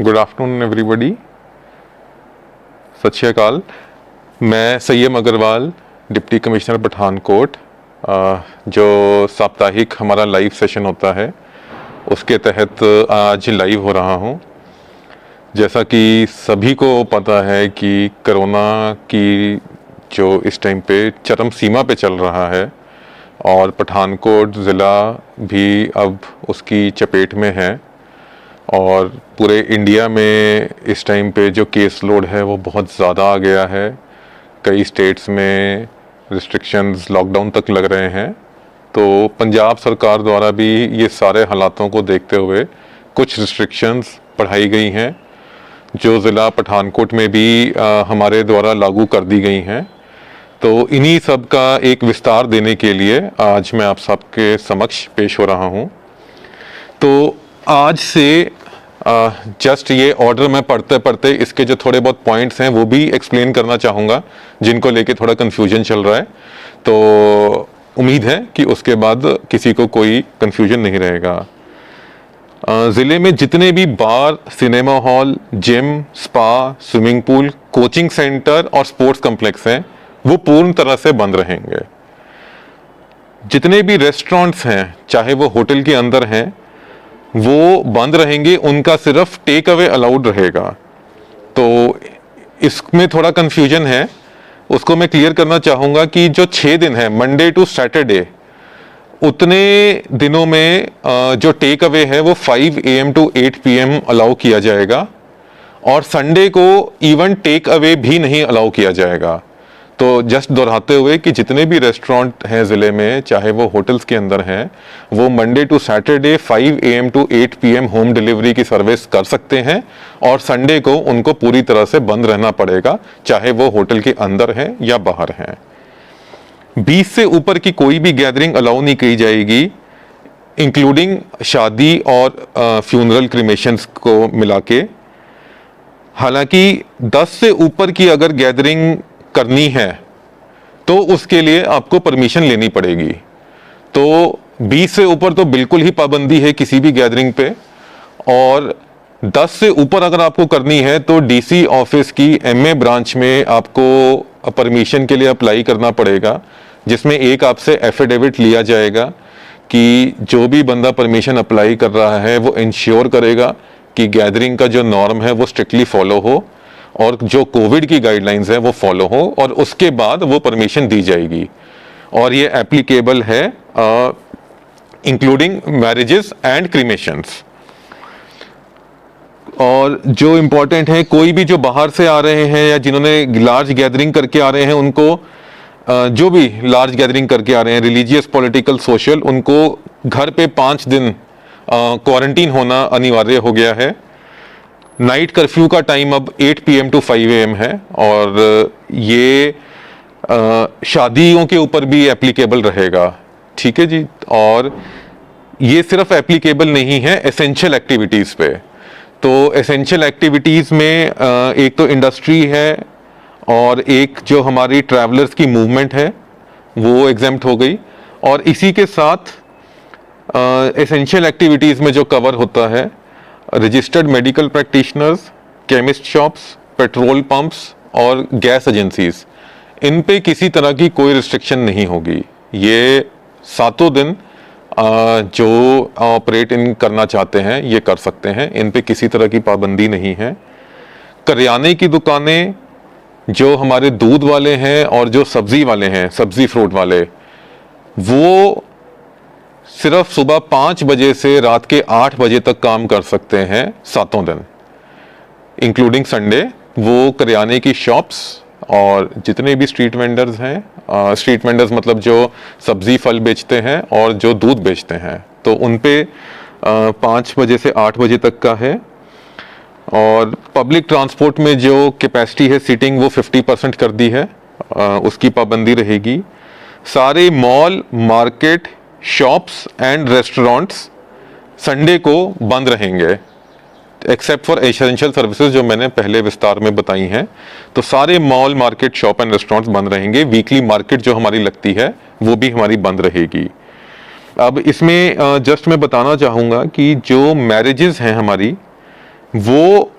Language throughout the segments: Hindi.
Good afternoon everybody. सत श्री अकाल। मैं सैयम अग्रवाल, डिप्टी कमिश्नर पठानकोट, जो साप्ताहिक हमारा लाइव सेशन होता है उसके तहत आज लाइव हो रहा हूँ। जैसा कि सभी को पता है कि कोरोना की जो इस टाइम पे चरम सीमा पे चल रहा है और पठानकोट ज़िला भी अब उसकी चपेट में है और पूरे इंडिया में इस टाइम पे जो केस लोड है वो बहुत ज़्यादा आ गया है। कई स्टेट्स में रिस्ट्रिक्शंस, लॉकडाउन तक लग रहे हैं। तो पंजाब सरकार द्वारा भी ये सारे हालातों को देखते हुए कुछ रिस्ट्रिक्शंस बढ़ाई गई हैं जो ज़िला पठानकोट में भी हमारे द्वारा लागू कर दी गई हैं। तो इन्हीं सब का एक विस्तार देने के लिए आज मैं आप सबके समक्ष पेश हो रहा हूँ। तो आज से जस्ट ये ऑर्डर मैं पढ़ते पढ़ते इसके जो थोड़े बहुत पॉइंट्स हैं वो भी एक्सप्लेन करना चाहूँगा जिनको लेके थोड़ा कन्फ्यूजन चल रहा है। तो उम्मीद है कि उसके बाद किसी को कोई कन्फ्यूजन नहीं रहेगा। ज़िले में जितने भी bar, cinema hall, gym, spa, swimming pool, coaching centre और स्पोर्ट्स कम्प्लेक्स हैं वो पूर्ण तरह से बंद रहेंगे। जितने भी रेस्टोरेंट्स हैं, चाहे वो होटल के अंदर हैं, वो बंद रहेंगे। उनका सिर्फ टेक अवे अलाउड रहेगा। तो इसमें थोड़ा कन्फ्यूजन है, उसको मैं क्लियर करना चाहूँगा कि जो 6 दिन है, मंडे टू सैटरडे, उतने दिनों में जो टेक अवे है वो 5 AM to 8 PM अलाउ किया जाएगा और संडे को इवन टेक अवे भी नहीं अलाउ किया जाएगा। तो जस्ट दोहराते हुए कि जितने भी रेस्टोरेंट हैं ज़िले में, चाहे वो होटल्स के अंदर हैं, वो Monday to Saturday 5 AM to 8 PM home delivery की सर्विस कर सकते हैं और संडे को उनको पूरी तरह से बंद रहना पड़ेगा, चाहे वो होटल के अंदर हैं या बाहर हैं। 20 से ऊपर की कोई भी गैदरिंग अलाउ नहीं की जाएगी, इंक्लूडिंग शादी और फ्यूनरल क्रिमेशंस को मिला के। हालांकि 10 से ऊपर की अगर गैदरिंग करनी है तो उसके लिए आपको परमिशन लेनी पड़ेगी। तो 20 से ऊपर तो बिल्कुल ही पाबंदी है किसी भी गैदरिंग पे, और 10 से ऊपर अगर आपको करनी है तो डीसी ऑफिस की MA ब्रांच में आपको परमिशन के लिए अप्लाई करना पड़ेगा, जिसमें एक आपसे एफिडेविट लिया जाएगा कि जो भी बंदा परमिशन अप्लाई कर रहा है वो इंश्योर करेगा कि गैदरिंग का जो नॉर्म है वो स्ट्रिक्टली फॉलो हो और जो कोविड की गाइडलाइंस है वो फॉलो हो, और उसके बाद वो परमिशन दी जाएगी। और ये एप्लीकेबल है इंक्लूडिंग मैरिजेस एंड क्रीमेशंस। और जो इम्पोर्टेंट है, कोई भी जो बाहर से आ रहे हैं या जिन्होंने लार्ज गैदरिंग करके आ रहे हैं, उनको जो भी लार्ज गैदरिंग करके आ रहे हैं, रिलीजियस, पॉलिटिकल, सोशल, उनको घर पे 5 दिन क्वारंटीन होना अनिवार्य हो गया है। नाइट कर्फ्यू का टाइम अब 8 PM to 5 AM है और ये शादियों के ऊपर भी एप्लीकेबल रहेगा। ठीक है जी। और ये सिर्फ एप्लीकेबल नहीं है एसेंशियल एक्टिविटीज़ पे। तो एसेंशियल एक्टिविटीज़ में एक तो इंडस्ट्री है और एक जो हमारी ट्रैवलर्स की मूवमेंट है वो एग्जेम्प्ट हो गई। और इसी के साथ एसेंशियल एक्टिविटीज़ में जो कवर होता है, registered medical practitioners, chemist shops, petrol pumps और गैस एजेंसीज, इन पे किसी तरह की कोई रिस्ट्रिक्शन नहीं होगी। ये 7 दिन जो ऑपरेट इन करना चाहते हैं ये कर सकते हैं, इन पे किसी तरह की पाबंदी नहीं है। करियाने की दुकानें, जो हमारे दूध वाले हैं और जो सब्जी वाले हैं, सब्जी फ्रूट वाले, वो सिर्फ सुबह 5 बजे से रात के 8 बजे तक काम कर सकते हैं 7 दिन, इंक्लूडिंग संडे। वो करियाने की शॉप्स और जितने भी स्ट्रीट वेंडर्स हैं, स्ट्रीट वेंडर्स मतलब जो सब्जी फल बेचते हैं और जो दूध बेचते हैं, तो उन पे 5 बजे से 8 बजे तक का है। और पब्लिक ट्रांसपोर्ट में जो कैपेसिटी है सीटिंग वो 50% कर दी है, उसकी पाबंदी रहेगी। सारे mall, market, shops and restaurants Sunday को बंद रहेंगे, एक्सेप्ट फॉर एसेंशियल सर्विसेज जो मैंने पहले विस्तार में बताई हैं। तो सारे mall, market, shop and restaurants बंद रहेंगे। वीकली मार्केट जो हमारी लगती है वो भी हमारी बंद रहेगी। अब इसमें जस्ट मैं बताना चाहूँगा कि जो मैरिजेस हैं हमारी, वो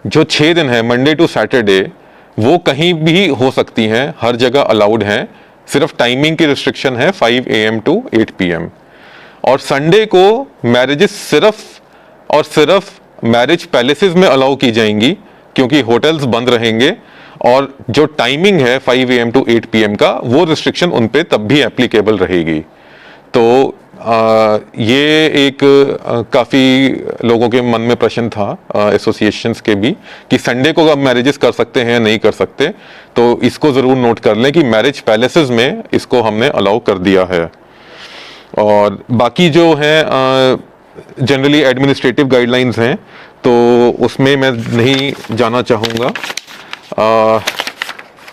जो 6 दिन है मंडे टू सैटरडे, वो कहीं भी हो सकती हैं, हर जगह अलाउड हैं, सिर्फ टाइमिंग की रिस्ट्रिक्शन है 5 AM टू 8 PM। और संडे को मैरिजेस सिर्फ और सिर्फ मैरिज पैलेसेस में अलाउ की जाएंगी, क्योंकि होटल्स बंद रहेंगे, और जो टाइमिंग है 5 AM टू 8 PM का, वो रिस्ट्रिक्शन उन पे तब भी एप्लीकेबल रहेगी। तो ये एक काफ़ी लोगों के मन में प्रश्न था एसोसिएशंस के भी, कि संडे को अब मैरिजेस कर सकते हैं नहीं कर सकते। तो इसको ज़रूर नोट कर लें कि मैरिज पैलेसेस में इसको हमने अलाउ कर दिया है। और बाकी जो है जनरली एडमिनिस्ट्रेटिव गाइडलाइंस हैं, तो उसमें मैं नहीं जाना चाहूँगा।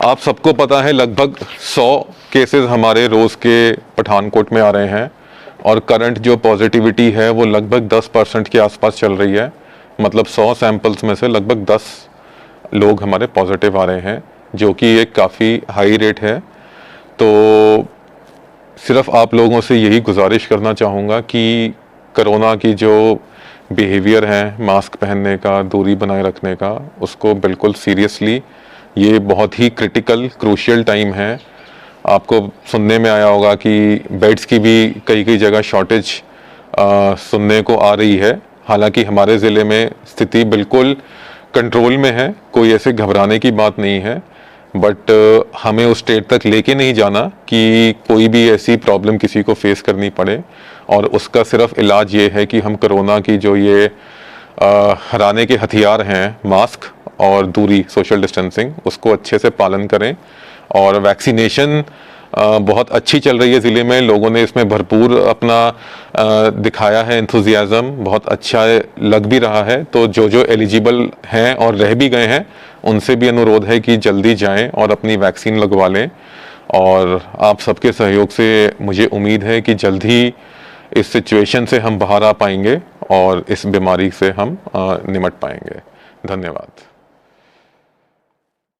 आप सबको पता है लगभग 100 केसेस हमारे रोज़ के पठानकोट में आ रहे हैं, और करंट जो पॉजिटिविटी है वो लगभग 10% के आसपास चल रही है। मतलब 100 सैंपल्स में से लगभग 10 लोग हमारे पॉजिटिव आ रहे हैं, जो कि एक काफ़ी हाई रेट है। तो सिर्फ आप लोगों से यही गुजारिश करना चाहूँगा कि कोरोना की जो बिहेवियर है, मास्क पहनने का, दूरी बनाए रखने का, उसको बिल्कुल सीरियसली, ये बहुत ही क्रिटिकल क्रूशियल टाइम है। आपको सुनने में आया होगा कि बेड्स की भी कई जगह शॉर्टेज सुनने को आ रही है। हालांकि हमारे ज़िले में स्थिति बिल्कुल कंट्रोल में है, कोई ऐसे घबराने की बात नहीं है, बट हमें उस स्टेट तक लेके नहीं जाना कि कोई भी ऐसी प्रॉब्लम किसी को फेस करनी पड़े। और उसका सिर्फ इलाज ये है कि हम कोरोना की जो ये हराने के हथियार हैं, मास्क और दूरी, सोशल डिस्टेंसिंग, उसको अच्छे से पालन करें। और वैक्सीनेशन बहुत अच्छी चल रही है ज़िले में, लोगों ने इसमें भरपूर अपना दिखाया है एंथुजियाज़म, बहुत अच्छा लग भी रहा है। तो जो एलिजिबल हैं और रह भी गए हैं, उनसे भी अनुरोध है कि जल्दी जाएं और अपनी वैक्सीन लगवा लें। और आप सबके सहयोग से मुझे उम्मीद है कि जल्द ही इस सिचुएशन से हम बाहर आ पाएंगे और इस बीमारी से हम निमट पाएंगे। धन्यवाद।